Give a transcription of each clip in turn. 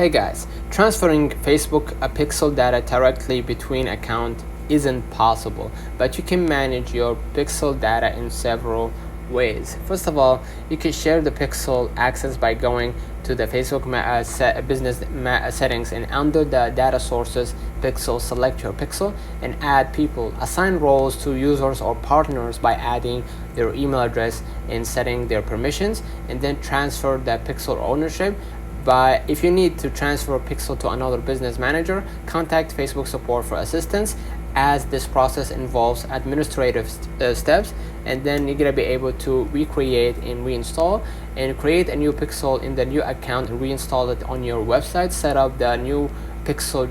Hey guys, transferring Facebook pixel data directly between accounts isn't possible, but you can manage your pixel data in several ways. First of all, you can share the pixel access by going to the Facebook business settings, and under the data sources pixel, select your pixel and add people. Assign roles to users or partners by adding their email address and setting their permissions, and then transfer the pixel ownership. But if you need to transfer a pixel to another business manager, contact Facebook support for assistance, as this process involves administrative steps, and then you're gonna be able to recreate and reinstall and create a new pixel in the new account and reinstall it on your website. Set up the new pixel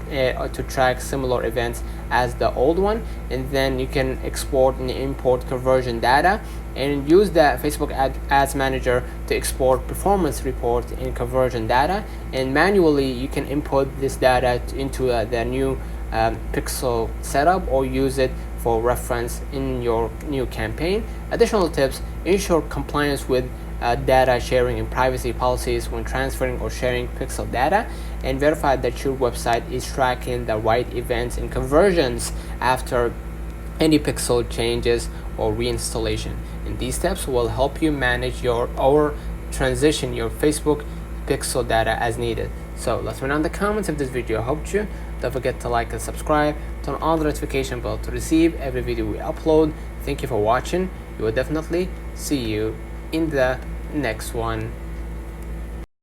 to track similar events as the old one, and then you can export and import conversion data and use the Facebook Ads Manager to export performance report and conversion data, and manually you can input this data into the new pixel setup or use it for reference in your new campaign. Additional tips: ensure compliance with data sharing and privacy policies when transferring or sharing pixel data, and verify that your website is tracking the right events and conversions after any pixel changes or reinstallation. And these steps will help you manage or transition your Facebook pixel data as needed. So let's run on the comments if this video helped you. Don't forget to like and subscribe, turn on the notification bell to receive every video we upload. Thank you for watching. We will definitely see you in the next one.